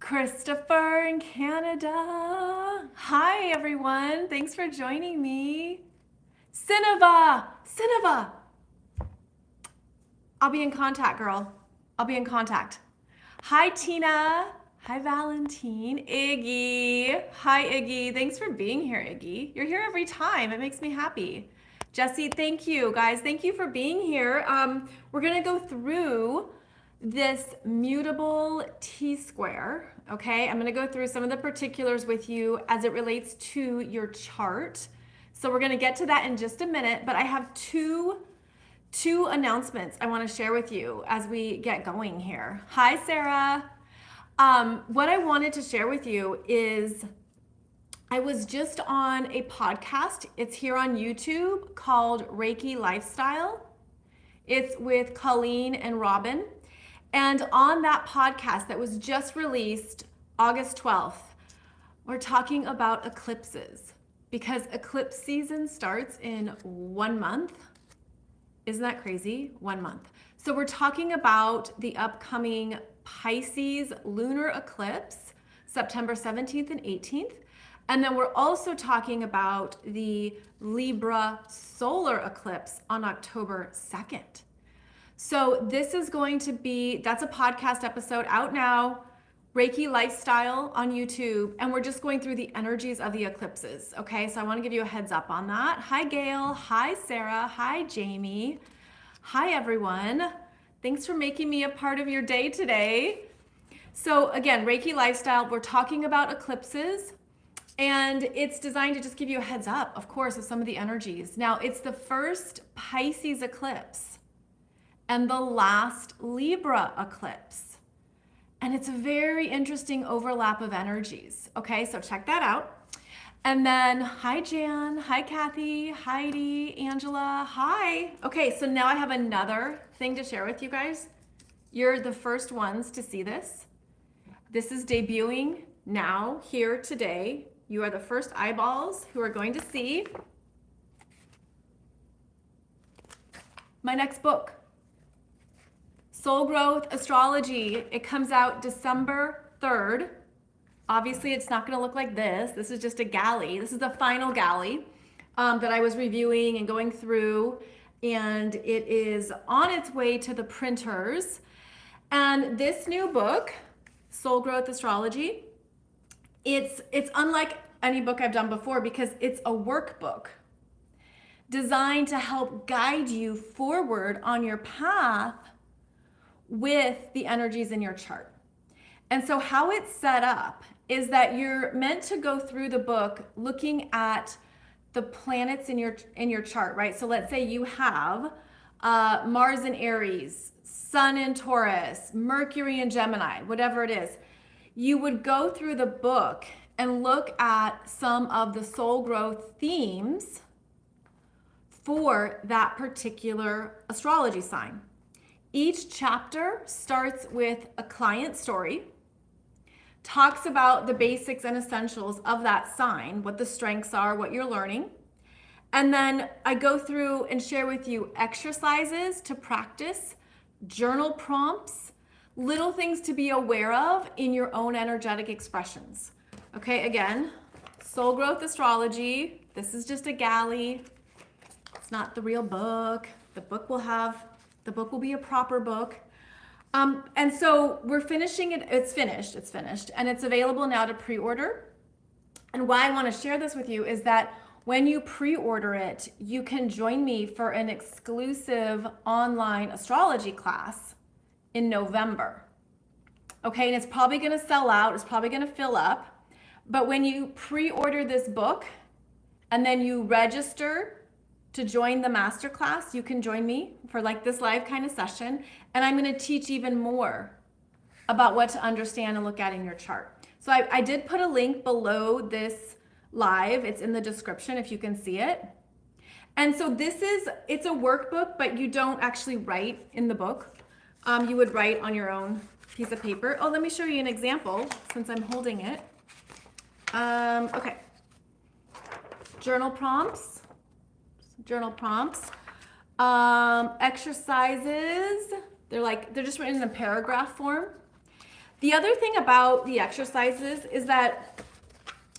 Christopher in Canada. Hi, everyone. Thanks for joining me. Cineva. I'll be in contact, girl. I'll be in contact. Hi, Tina. Hi, Valentine. Iggy. Hi, Iggy. Thanks for being here, Iggy. You're here every time. It makes me happy. Jesse, thank you, guys. Thank you for being here. We're going to go through this Mutable T-square, okay? I'm going to go through some of the particulars with you as it relates to your chart. So we're going to get to that in just a minute, but I have two announcements I want to share with you as we get going here. Hi, Sarah. What I wanted to share with you is I was just on a podcast. It's here on YouTube called Reiki Lifestyle. It's with Colleen and Robin. And on that podcast that was just released August 12th, we're talking about eclipses because eclipse season starts in 1 month. Isn't that crazy? 1 month. So we're talking about the upcoming Pisces lunar eclipse, September 17th and 18th. And then we're also talking about the Libra solar eclipse on October 2nd. So this is going to be, that's a podcast episode out now, Reiki Lifestyle on YouTube, and we're just going through the energies of the eclipses, okay? So I want to give you a heads up on that. Hi, Gail. Hi, Sarah. Hi, Jamie. Hi, everyone. Thanks for making me a part of your day today. So again, Reiki Lifestyle, we're talking about eclipses, and it's designed to just give you a heads up, of course, of some of the energies. Now, it's the first Pisces eclipse and the last Libra eclipse. And it's a very interesting overlap of energies. Okay, so check that out. And then, hi Jan, hi Kathy, Heidi, Angela, hi. Okay, so now I have another thing to share with you guys. You're the first ones to see this. This is debuting now, here, today. You are the first eyeballs who are going to see my next book. Soul Growth Astrology. It comes out December 3rd. Obviously, it's not going to look like this. This is just a galley. This is the final galley that I was reviewing and going through, and it is on its way to the printers. And this new book, Soul Growth Astrology, it's unlike any book I've done before because it's a workbook designed to help guide you forward on your path with the energies in your chart. And so how it's set up is that you're meant to go through the book looking at the planets in your chart, right? So let's say you have Mars in Aries, Sun in Taurus, Mercury in Gemini, whatever it is. You would go through the book and look at some of the soul growth themes for that particular astrology sign. Each chapter starts with a client story, talks about the basics and essentials of that sign, what the strengths are, what you're learning. And then I go through and share with you exercises to practice, journal prompts, little things to be aware of in your own energetic expressions. Okay, again, Soul Growth Astrology. This is just a galley. It's not the real book. The book will be a proper book. And so we're finishing it. It's finished. And it's available now to pre-order. And why I want to share this with you is that when you pre-order it, you can join me for an exclusive online astrology class in November. Okay, and it's probably going to sell out. It's probably going to fill up. But when you pre-order this book and then you register to join the masterclass, you can join me for like this live kind of session. And I'm going to teach even more about what to understand and look at in your chart. So I did put a link below this live. It's in the description if you can see it. And so it's a workbook, but you don't actually write in the book. You would write on your own piece of paper. Oh, let me show you an example since I'm holding it. Okay. Journal prompts. Exercises. They're just written in a paragraph form. The other thing about the exercises is that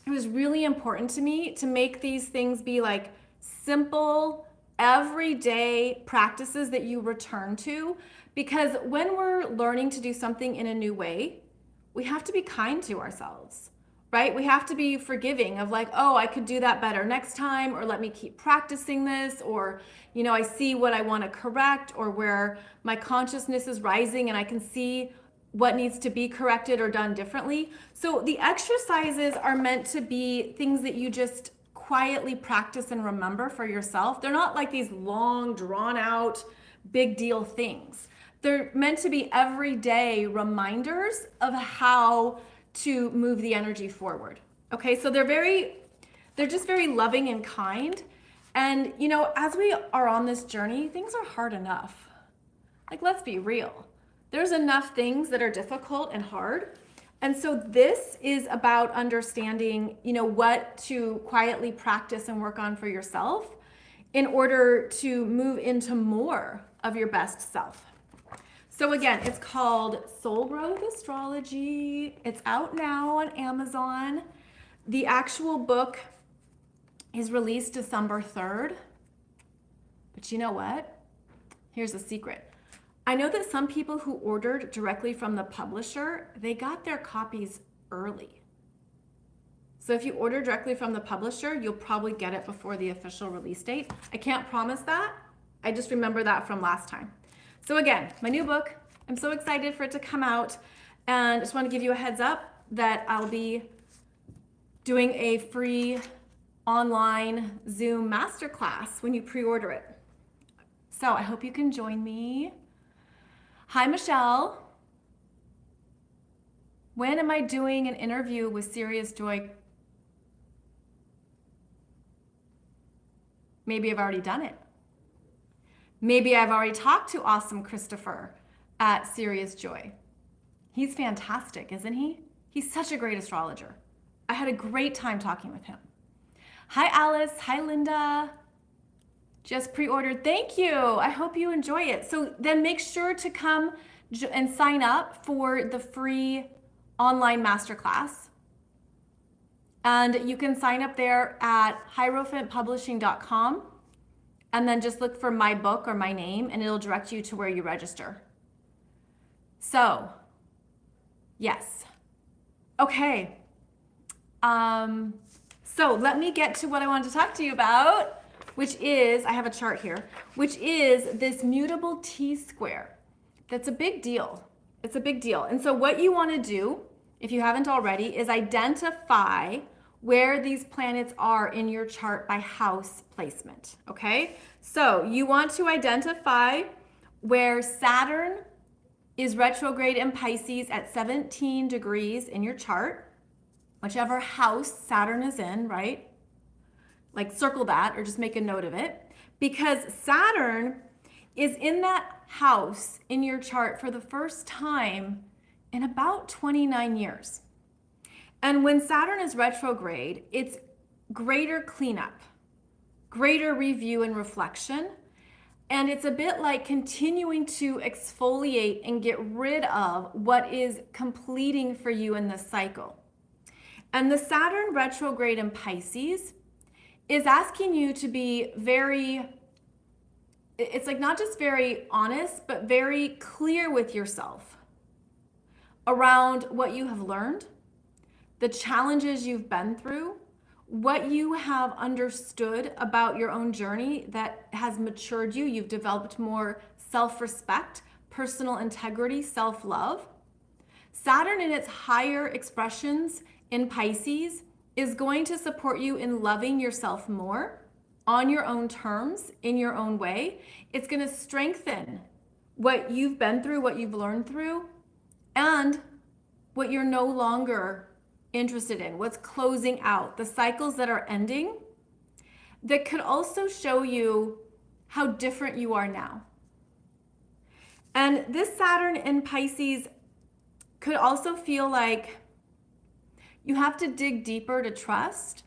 it was really important to me to make these things be like simple, everyday practices that you return to, because when we're learning to do something in a new way, we have to be kind to ourselves, right? We have to be forgiving of like, oh, I could do that better next time, or let me keep practicing this, or, you know, I see what I want to correct, or where my consciousness is rising and I can see what needs to be corrected or done differently. So the exercises are meant to be things that you just quietly practice and remember for yourself. They're not like these long, drawn out, big deal things. They're meant to be everyday reminders of how to move the energy forward. Okay, so they're just very loving and kind. And, you know, as we are on this journey, things are hard enough. Like, let's be real. There's enough things that are difficult and hard. And so this is about understanding, you know, what to quietly practice and work on for yourself in order to move into more of your best self. So again, it's called Soul Growth Astrology. It's out now on Amazon. The actual book is released December 3rd. But you know what? Here's a secret. I know that some people who ordered directly from the publisher, they got their copies early. So if you order directly from the publisher, you'll probably get it before the official release date. I can't promise that. I just remember that from last time. So again, my new book, I'm so excited for it to come out, and I just want to give you a heads up that I'll be doing a free online Zoom masterclass when you pre-order it. So I hope you can join me. Hi, Michelle. When am I doing an interview with Serious Joy? Maybe I've already done it. Maybe I've already talked to awesome Christopher at Serious Joy. He's fantastic, isn't he? He's such a great astrologer. I had a great time talking with him. Hi, Alice. Hi, Linda. Just pre-ordered. Thank you. I hope you enjoy it. So then make sure to come and sign up for the free online masterclass. And you can sign up there at hierophantpublishing.com, and then just look for my book or my name, and it'll direct you to where you register. So, yes. Okay. So let me get to what I wanted to talk to you about, which is, I have a chart here, which is this Mutable T-square. That's a big deal. It's a big deal. And so what you want to do, if you haven't already, is identify where these planets are in your chart by house placement, okay? So you want to identify where Saturn is retrograde in Pisces at 17 degrees in your chart, whichever house Saturn is in, right? Like circle that or just make a note of it, because Saturn is in that house in your chart for the first time in about 29 years. And when Saturn is retrograde, it's greater cleanup, greater review and reflection. And it's a bit like continuing to exfoliate and get rid of what is completing for you in this cycle. And the Saturn retrograde in Pisces is asking you to be it's like not just very honest, but very clear with yourself around what you have learned, the challenges you've been through, what you have understood about your own journey that has matured you. You've developed more self-respect, personal integrity, self-love. Saturn in its higher expressions in Pisces is going to support you in loving yourself more on your own terms, in your own way. It's going to strengthen what you've been through, what you've learned through, and what you're no longer interested in, what's closing out, the cycles that are ending, that could also show you how different you are now. And this Saturn in Pisces could also feel like you have to dig deeper to trust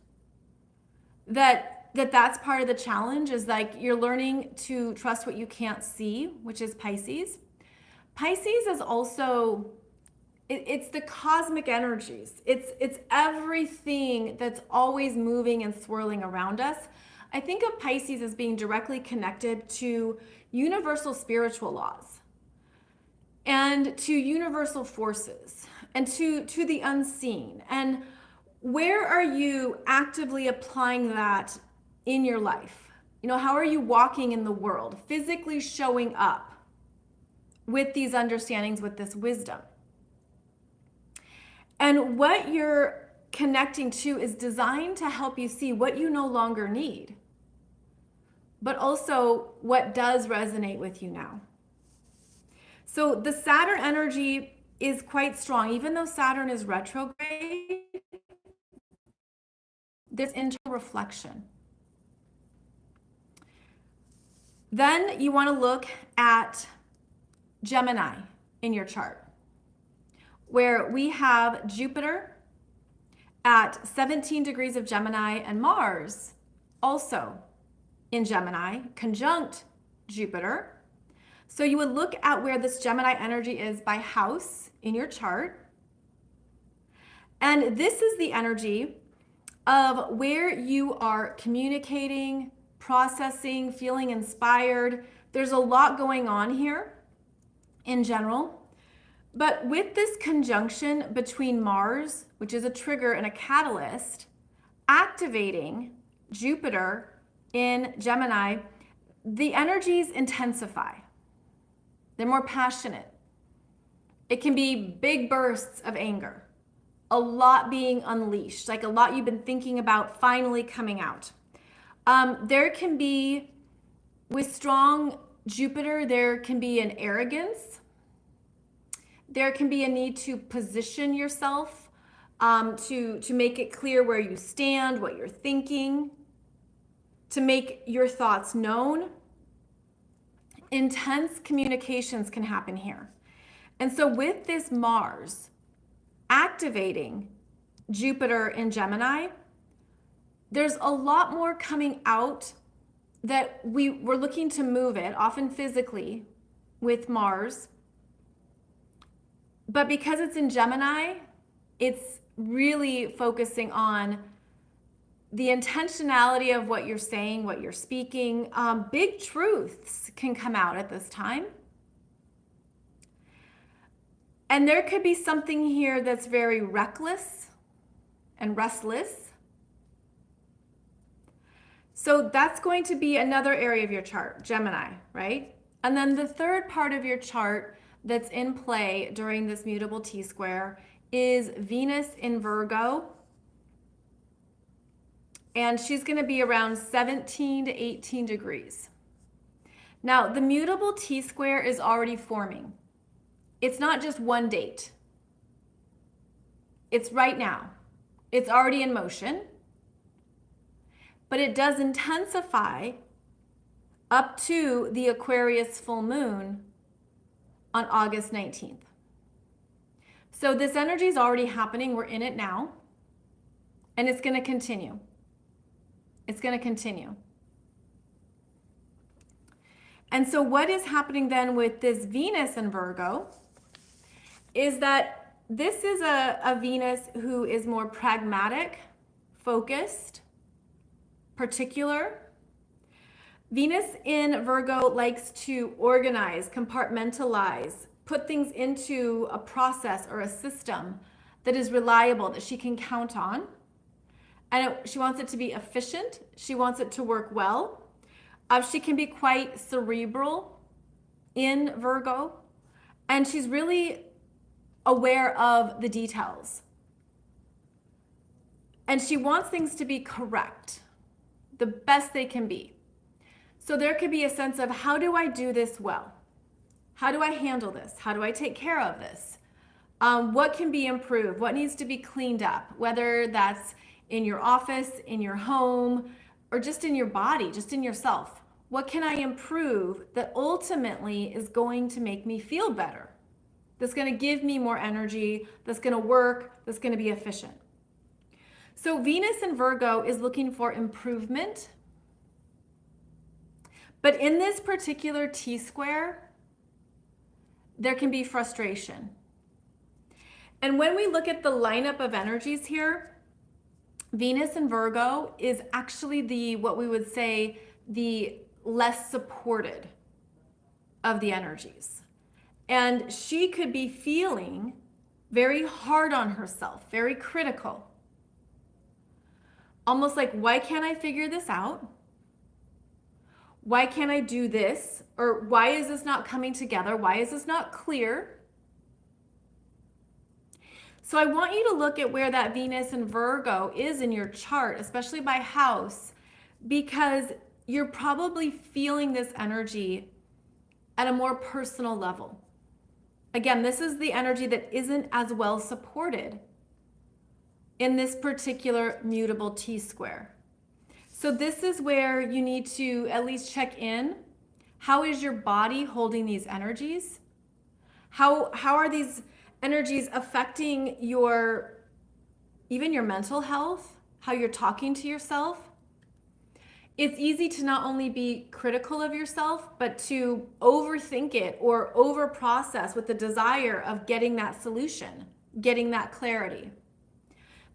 that's part of the challenge, is like you're learning to trust what you can't see, which is Pisces. Pisces is also, It's the cosmic energies. It's everything that's always moving and swirling around us. I think of Pisces as being directly connected to universal spiritual laws and to universal forces and to the unseen. And where are you actively applying that in your life? You know, how are you walking in the world, physically showing up with these understandings, with this wisdom? And what you're connecting to is designed to help you see what you no longer need, but also what does resonate with you now. So the Saturn energy is quite strong. Even though Saturn is retrograde, there's internal reflection. Then you want to look at Gemini in your chart, where we have Jupiter at 17 degrees of Gemini and Mars also in Gemini, conjunct Jupiter. So you would look at where this Gemini energy is by house in your chart. And this is the energy of where you are communicating, processing, feeling inspired. There's a lot going on here in general. But with this conjunction between Mars, which is a trigger and a catalyst, activating Jupiter in Gemini, the energies intensify. They're more passionate. It can be big bursts of anger, a lot being unleashed, like a lot you've been thinking about finally coming out. There can be, with strong Jupiter, there can be an arrogance. There can be a need to position yourself, to make it clear where you stand, what you're thinking, to make your thoughts known. Intense communications can happen here. And so with this Mars activating Jupiter in Gemini, there's a lot more coming out that we're looking to move it, often physically with Mars. But because it's in Gemini, it's really focusing on the intentionality of what you're saying, what you're speaking. Big truths can come out at this time. And there could be something here that's very reckless and restless. So that's going to be another area of your chart, Gemini, right? And then the third part of your chart that's in play during this mutable T-square is Venus in Virgo. And she's going to be around 17 to 18 degrees. Now, the mutable T-square is already forming. It's not just one date. It's right now. It's already in motion. But it does intensify up to the Aquarius full moon on August 19th. So this energy is already happening. We're in it now. And it's going to continue. It's going to continue. And so what is happening then with this Venus in Virgo is that this is a Venus who is more pragmatic, focused, particular. Venus in Virgo likes to organize, compartmentalize, put things into a process or a system that is reliable, that she can count on. And she wants it to be efficient. She wants it to work well. She can be quite cerebral in Virgo. And she's really aware of the details. And she wants things to be correct, the best they can be. So there could be a sense of, how do I do this well? How do I handle this? How do I take care of this? What can be improved? What needs to be cleaned up? Whether that's in your office, in your home, or just in your body, just in yourself. What can I improve that ultimately is going to make me feel better? That's going to give me more energy, that's going to work, that's going to be efficient. So Venus in Virgo is looking for improvement. But in this particular T-square, there can be frustration. And when we look at the lineup of energies here, Venus in Virgo is actually what we would say, the less supported of the energies. And she could be feeling very hard on herself, very critical. Almost like, why can't I figure this out? Why can't I do this? Or why is this not coming together? Why is this not clear? So I want you to look at where that Venus in Virgo is in your chart, especially by house, because you're probably feeling this energy at a more personal level. Again, this is the energy that isn't as well supported in this particular mutable T-square. So this is where you need to at least check in. How is your body holding these energies? How are these energies affecting even your mental health, how you're talking to yourself? It's easy to not only be critical of yourself, but to overthink it or overprocess with the desire of getting that solution, getting that clarity.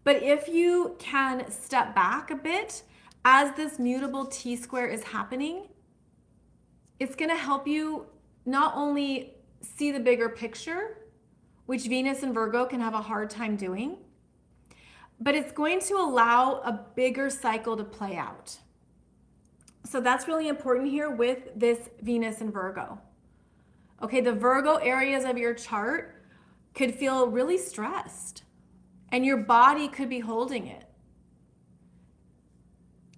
But if you can step back a bit as this mutable T-square is happening, it's going to help you not only see the bigger picture, which Venus and Virgo can have a hard time doing, but it's going to allow a bigger cycle to play out. So that's really important here with this Venus and Virgo. Okay, the Virgo areas of your chart could feel really stressed, and your body could be holding it.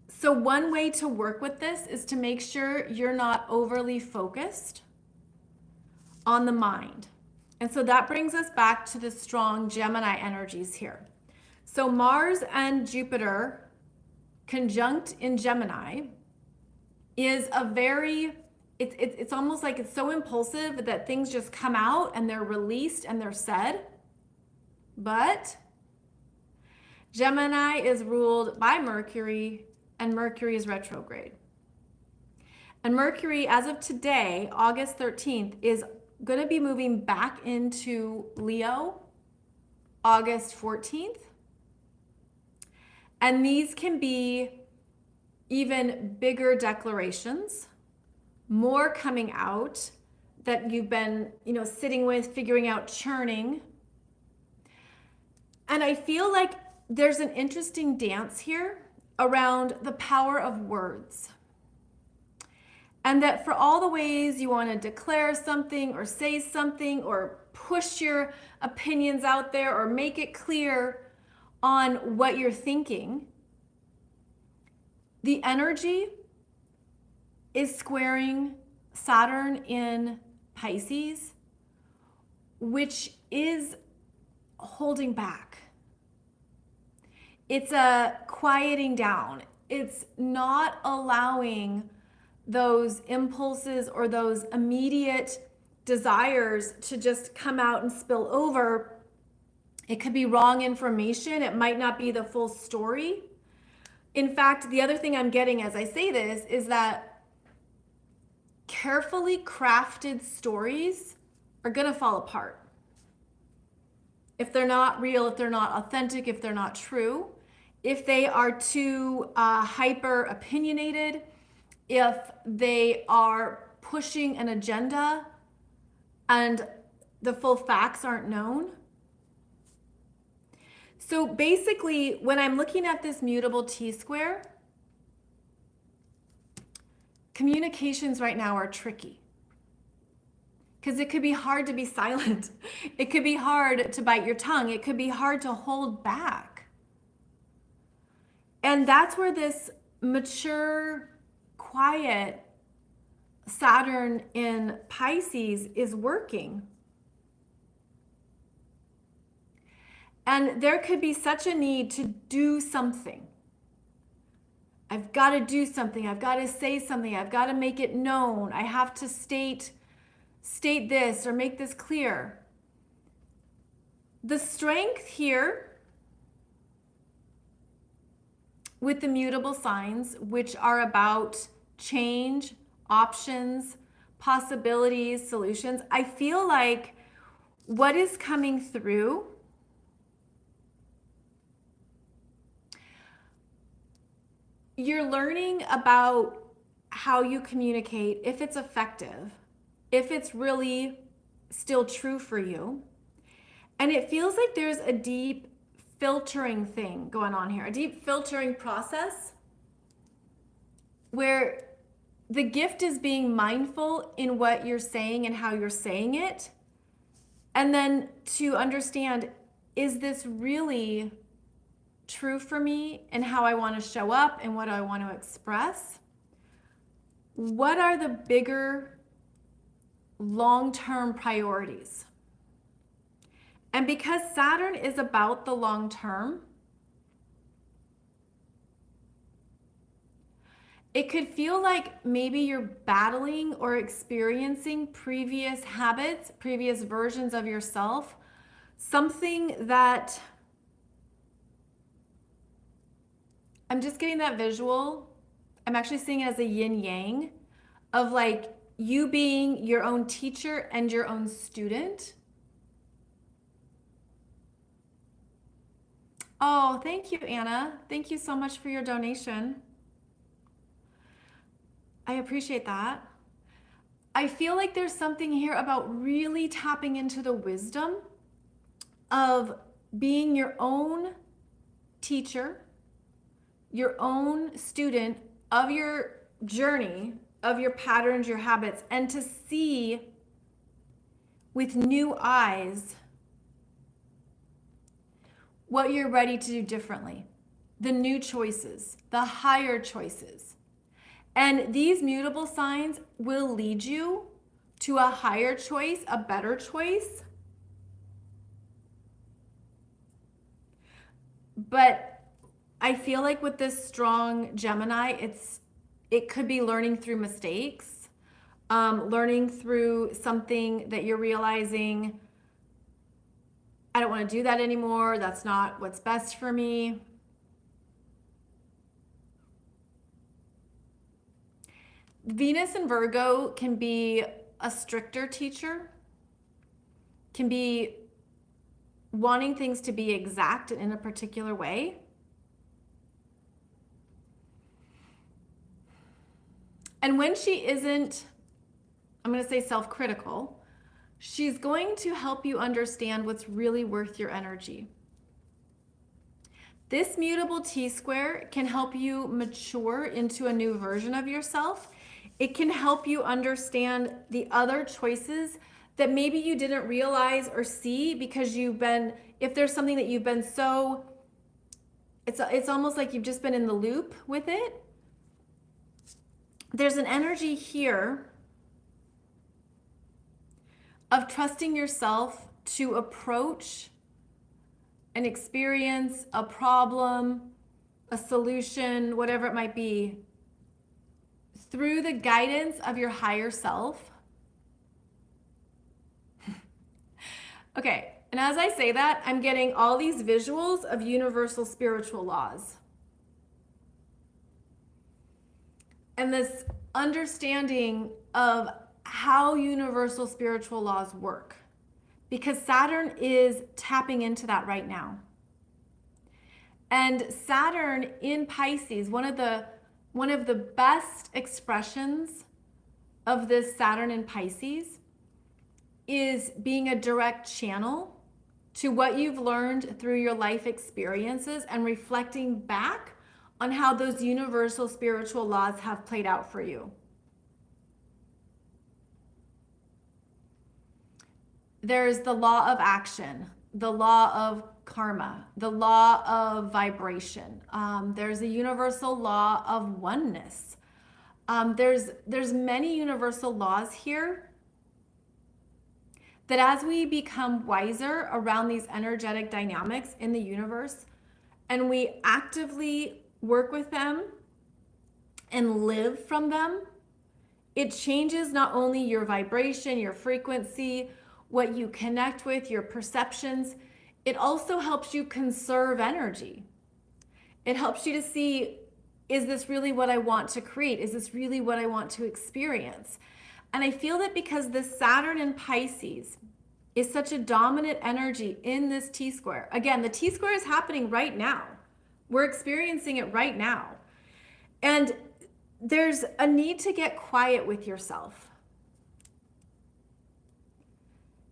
So one way to work with this is to make sure you're not overly focused on the mind. And so that brings us back to the strong Gemini energies here. So Mars and Jupiter conjunct in Gemini is it's almost like it's so impulsive that things just come out and they're released and they're said. But Gemini is ruled by Mercury, and Mercury is retrograde. And Mercury, as of today, August 13th, is going to be moving back into Leo August 14th. And these can be even bigger declarations, more coming out that you've been, sitting with, figuring out, churning. And I feel like there's an interesting dance here around the power of words. And that for all the ways you want to declare something or say something or push your opinions out there or make it clear on what you're thinking, the energy is squaring Saturn in Pisces, which is holding back. It's a quieting down. It's not allowing those impulses or those immediate desires to just come out and spill over. It could be wrong information. It might not be the full story. In fact, the other thing I'm getting as I say this is that carefully crafted stories are going to fall apart. If they're not real, if they're not authentic, if they're not true, if they are too hyper opinionated, if they are pushing an agenda and the full facts aren't known. So basically, when I'm looking at this mutable T-square, communications right now are tricky because it could be hard to be silent. It could be hard to bite your tongue. It could be hard to hold back. And that's where this mature, quiet Saturn in Pisces is working. And there could be such a need to do something. I've got to do something. I've got to say something. I've got to make it known. I have to state this or make this clear. The strength here with the mutable signs, which are about change, options, possibilities, solutions, I feel like what is coming through you're learning about how you communicate, if it's effective, if it's really still true for you. And it feels like there's a deep filtering thing going on here, a deep filtering process where the gift is being mindful in what you're saying and how you're saying it. And then to understand, is this really true for me and how I want to show up and what I want to express? What are the bigger long-term priorities? And because Saturn is about the long term, it could feel like maybe you're battling or experiencing previous habits, previous versions of yourself, something that, I'm just getting that visual. I'm actually seeing it as a yin yang of like you being your own teacher and your own student. Oh, thank you, Anna. Thank you so much for your donation. I appreciate that. I feel like there's something here about really tapping into the wisdom of being your own teacher, your own student of your journey, of your patterns, your habits, and to see with new eyes what you're ready to do differently, the new choices, the higher choices. And these mutable signs will lead you to a higher choice, a better choice. But I feel like with this strong Gemini, it could be learning through mistakes, learning through something that you're realizing, I don't want to do that anymore. That's not what's best for me. Venus in Virgo can be a stricter teacher, can be wanting things to be exact and in a particular way. And when she isn't, I'm going to say self-critical, she's going to help you understand what's really worth your energy. This mutable T-square can help you mature into a new version of yourself. It can help you understand the other choices that maybe you didn't realize or see because if there's something that you've been so, it's almost like you've just been in the loop with it. There's an energy here of trusting yourself to approach an experience, a problem, a solution, whatever it might be, through the guidance of your higher self. Okay, and as I say that, I'm getting all these visuals of universal spiritual laws. And this understanding of how universal spiritual laws work, because Saturn is tapping into that right now. And Saturn in Pisces, one of the best expressions of this Saturn in Pisces is being a direct channel to what you've learned through your life experiences and reflecting back on how those universal spiritual laws have played out for you. There's the law of action, the law of karma, the law of vibration. There's a universal law of oneness. There's many universal laws here that as we become wiser around these energetic dynamics in the universe and we actively work with them and live from them, it changes not only your vibration, your frequency, what you connect with, your perceptions. It also helps you conserve energy. It helps you to see, is this really what I want to create? Is this really what I want to experience? And I feel that because this Saturn in Pisces is such a dominant energy in this T-square. Again, the T-square is happening right now. We're experiencing it right now. And there's a need to get quiet with yourself,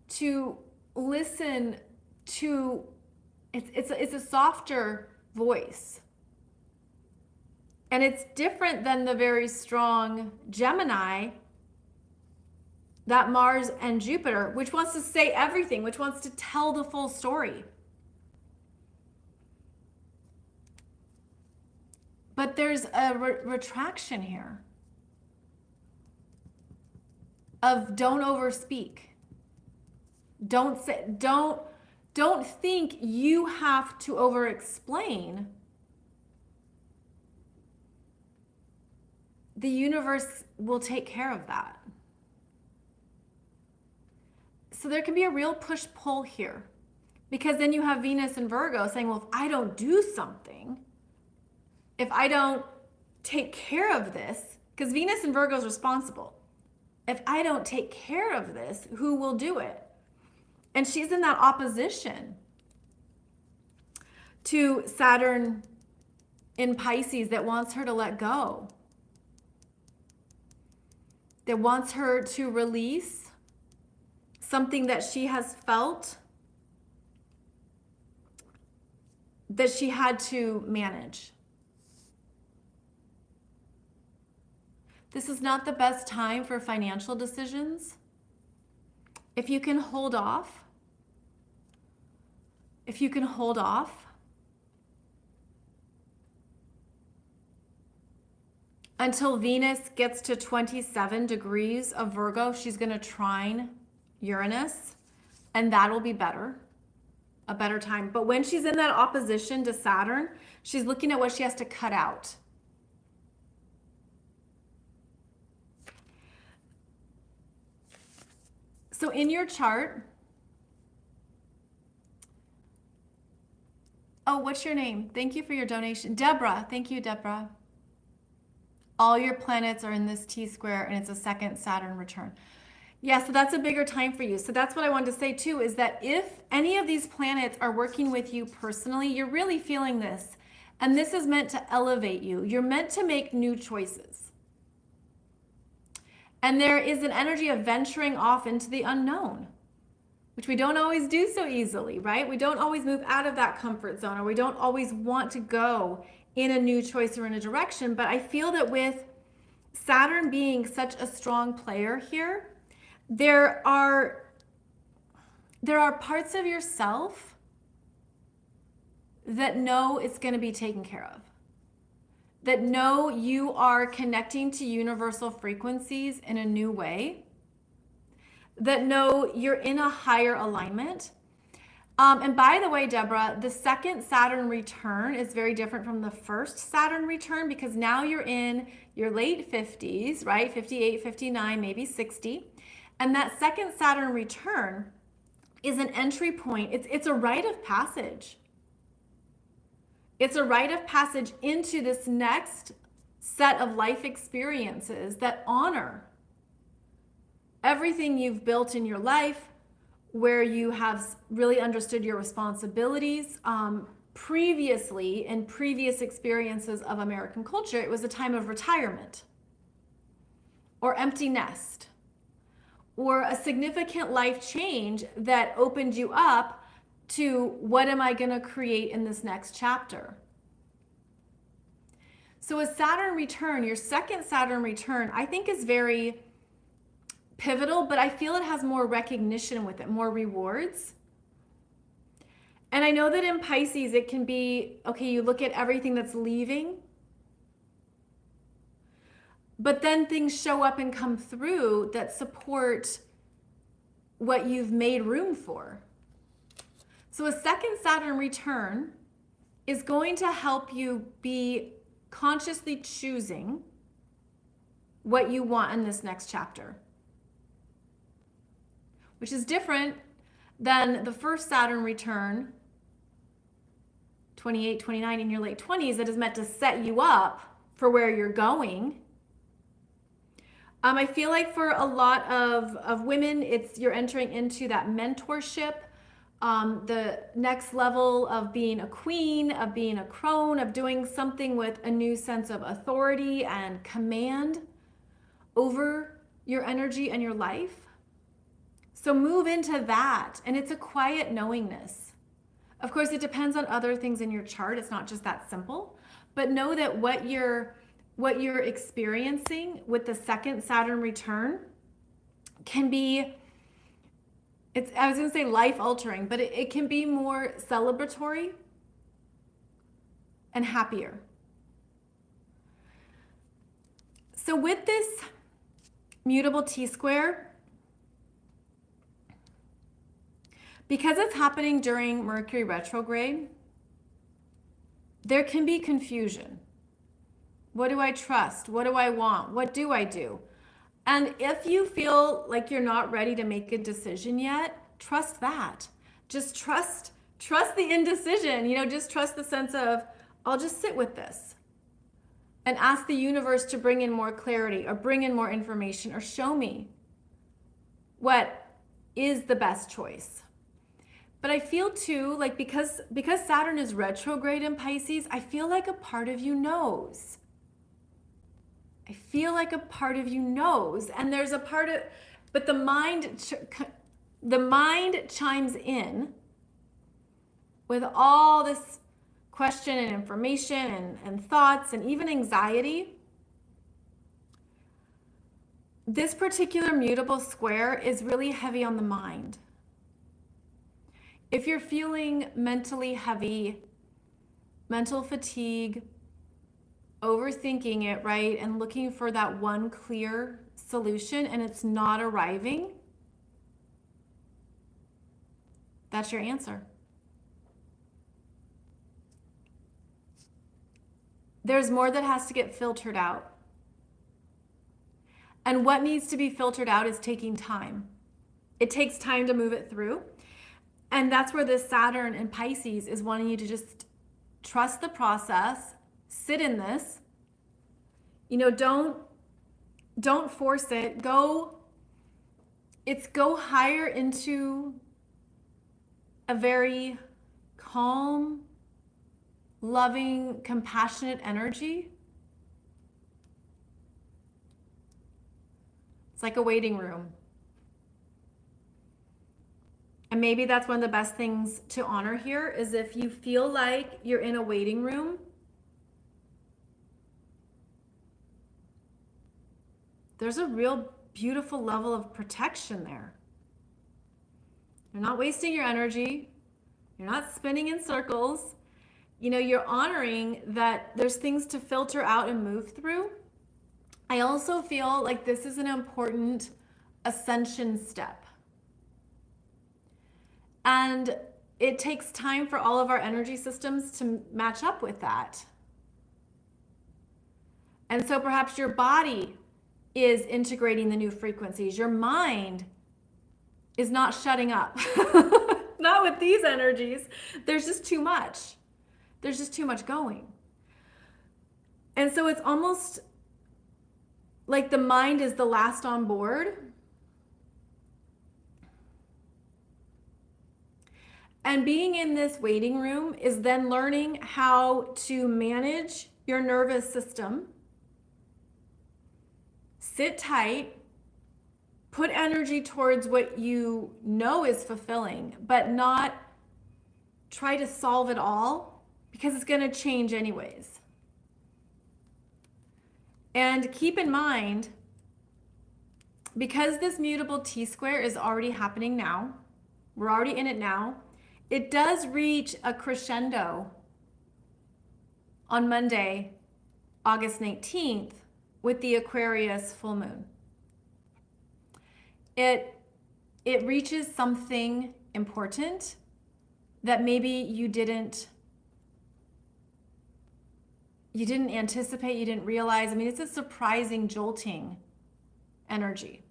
to listen to, it's a softer voice. And it's different than the very strong Gemini, that Mars and Jupiter, which wants to say everything, which wants to tell the full story. But there's a retraction here of don't overspeak. Don't think you have to over-explain. The universe will take care of that. So there can be a real push-pull here, because then you have Venus and Virgo saying, well, if I don't do something, if I don't take care of this, because Venus and Virgo is responsible. If I don't take care of this, who will do it? And she's in that opposition to Saturn in Pisces that wants her to let go, that wants her to release something that she has felt that she had to manage. This is not the best time for financial decisions. If you can hold off, until Venus gets to 27 degrees of Virgo, she's going to trine Uranus, and that'll be better, a better time. But when she's in that opposition to Saturn, she's looking at what she has to cut out. So in your chart, oh, what's your name? Thank you for your donation. Deborah, thank you, Deborah. All your planets are in this T-square, and it's a second Saturn return. Yeah, so that's a bigger time for you. So that's what I wanted to say too, is that if any of these planets are working with you personally, you're really feeling this. And this is meant to elevate you. You're meant to make new choices. And there is an energy of venturing off into the unknown, which we don't always do so easily, right? We don't always move out of that comfort zone, or we don't always want to go in a new choice or in a direction. But I feel that with Saturn being such a strong player here, there are parts of yourself that know it's going to be taken care of, that know you are connecting to universal frequencies in a new way, that know you're in a higher alignment. And by the way, Deborah, the second Saturn return is very different from the first Saturn return, because now you're in your late 50s, right? 58, 59, maybe 60. And that second Saturn return is an entry point. It's a rite of passage. It's a rite of passage into this next set of life experiences that honor everything you've built in your life, where you have really understood your responsibilities. Previously, in previous experiences of American culture, it was a time of retirement or empty nest, or a significant life change that opened you up to what am I going to create in this next chapter. So a Saturn return, your second Saturn return, I think is very pivotal, but I feel it has more recognition with it, more rewards. And I know that in Pisces, it can be, okay, you look at everything that's leaving, but then things show up and come through that support what you've made room for. So a second Saturn return is going to help you be consciously choosing what you want in this next chapter, which is different than the first Saturn return, 28, 29 in your late 20s, that is meant to set you up for where you're going. I feel like for a lot of women, you're entering into that mentorship, the next level of being a queen, of being a crone, of doing something with a new sense of authority and command over your energy and your life. So move into that, and it's a quiet knowingness. Of course, it depends on other things in your chart. It's not just that simple, but know that what you're experiencing with the second Saturn return can be, I was going to say life altering, but it can be more celebratory and happier. So with this mutable T-square, because it's happening during Mercury retrograde, there can be confusion. What do I trust? What do I want? What do I do? And if you feel like you're not ready to make a decision yet, trust that. Just trust the indecision. Just trust the sense of, I'll just sit with this and ask the universe to bring in more clarity or bring in more information or show me what is the best choice. But I feel too, like because Saturn is retrograde in Pisces, I feel like a part of you knows. I feel like a part of you knows, and there's a part of, but the mind chimes in with all this question and information and thoughts and even anxiety. This particular mutable square is really heavy on the mind. If you're feeling mentally heavy, mental fatigue, overthinking it, right, and looking for that one clear solution and it's not arriving, that's your answer. There's more that has to get filtered out. And what needs to be filtered out is taking time. It takes time to move it through. And that's where this Saturn in Pisces is wanting you to just trust the process, sit in this, don't force it. Go higher into a very calm, loving, compassionate energy. It's like a waiting room. And maybe that's one of the best things to honor here is if you feel like you're in a waiting room, there's a real beautiful level of protection there. You're not wasting your energy. You're not spinning in circles. You're honoring that there's things to filter out and move through. I also feel like this is an important ascension step. And it takes time for all of our energy systems to match up with that. And so perhaps your body is integrating the new frequencies. Your mind is not shutting up. Not with these energies. There's just too much. There's just too much going. And so it's almost like the mind is the last on board. And being in this waiting room is then learning how to manage your nervous system. Sit tight, put energy towards what you know is fulfilling, but not try to solve it all because it's going to change anyways. And keep in mind, because this mutable T-square is already happening now, we're already in it now, it does reach a crescendo on Monday, August 19th, with the Aquarius full moon. It reaches something important that maybe you didn't anticipate, you didn't realize. I mean, it's a surprising, jolting energy.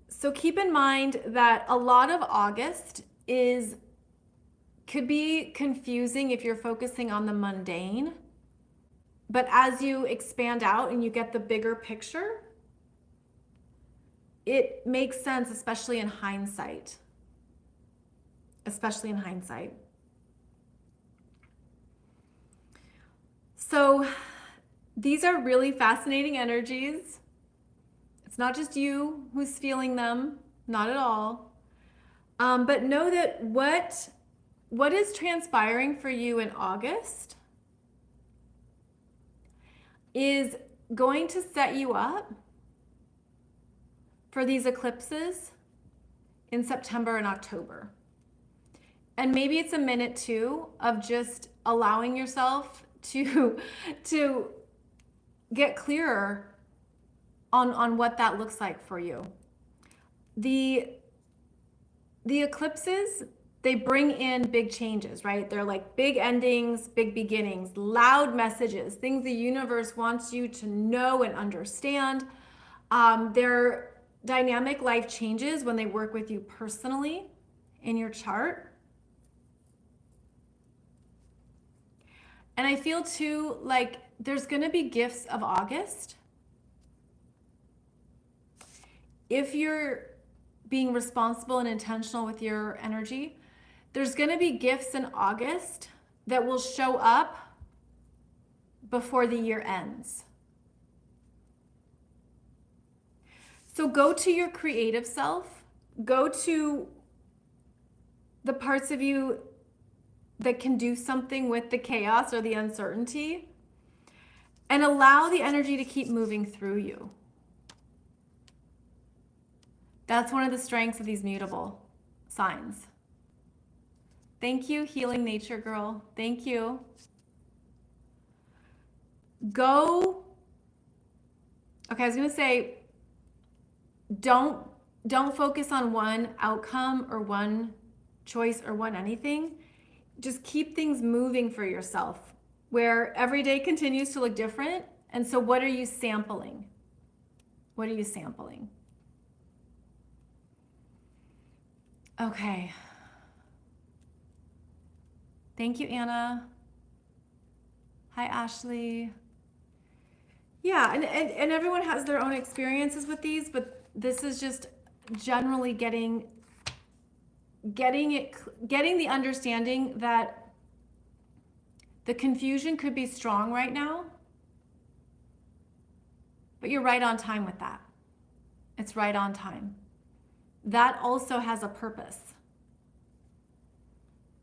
So keep in mind that a lot of August could be confusing if you're focusing on the mundane. But as you expand out and you get the bigger picture, it makes sense, especially in hindsight. Especially in hindsight. So these are really fascinating energies. It's not just you who's feeling them, not at all. But know that what is transpiring for you in August is going to set you up for these eclipses in September and October. And maybe it's a minute too of just allowing yourself to get clearer on what that looks like for you. The eclipses, they bring in big changes, right? They're like big endings, big beginnings, loud messages, things the universe wants you to know and understand. They're dynamic life changes when they work with you personally in your chart. And I feel too like there's going to be gifts of August. If you're being responsible and intentional with your energy, there's going to be gifts in August that will show up before the year ends. So go to your creative self, go to the parts of you that can do something with the chaos or the uncertainty, and allow the energy to keep moving through you. That's one of the strengths of these mutable signs. Thank you, Healing Nature Girl. Thank you. Go. Okay, I was going to say, don't focus on one outcome or one choice or one anything. Just keep things moving for yourself, where every day continues to look different. And so what are you sampling? What are you sampling? Okay. Thank you, Anna. Hi, Ashley. Yeah, and everyone has their own experiences with these, but this is just generally getting the understanding that the confusion could be strong right now, but you're right on time with that. It's right on time. That also has a purpose.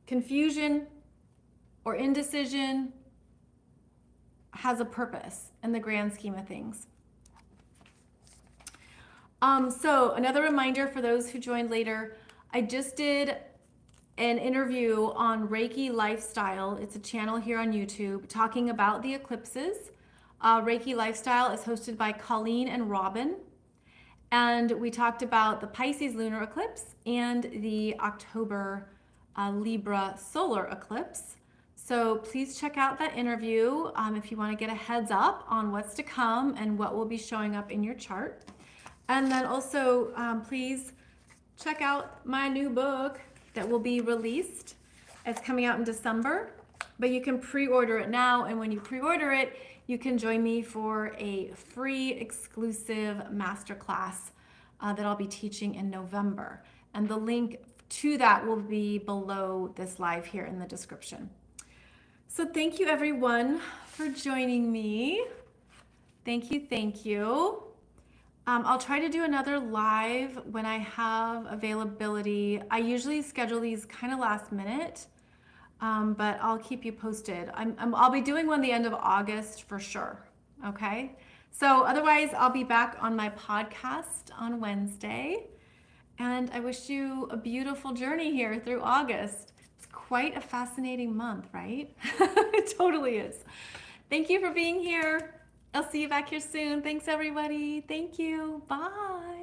Confusion or indecision has a purpose in the grand scheme of things. So another reminder for those who joined later, I just did an interview on Reiki Lifestyle. It's a channel here on YouTube talking about the eclipses. Reiki Lifestyle is hosted by Colleen and Robin. And we talked about the Pisces lunar eclipse and the October Libra solar eclipse. So please check out that interview if you want to get a heads up on what's to come and what will be showing up in your chart. And then also please check out my new book that will be released. It's coming out in December, but you can pre-order it now. And when you pre-order it, you can join me for a free exclusive masterclass that I'll be teaching in November. And the link to that will be below this live here in the description. So thank you everyone for joining me. Thank you, thank you. I'll try to do another live when I have availability. I usually schedule these kind of last minute, but I'll keep you posted. I'll be doing one the end of August for sure, okay? So otherwise, I'll be back on my podcast on Wednesday, and I wish you a beautiful journey here through August. It's quite a fascinating month, right? It totally is. Thank you for being here. I'll see you back here soon. Thanks, everybody. Thank you. Bye.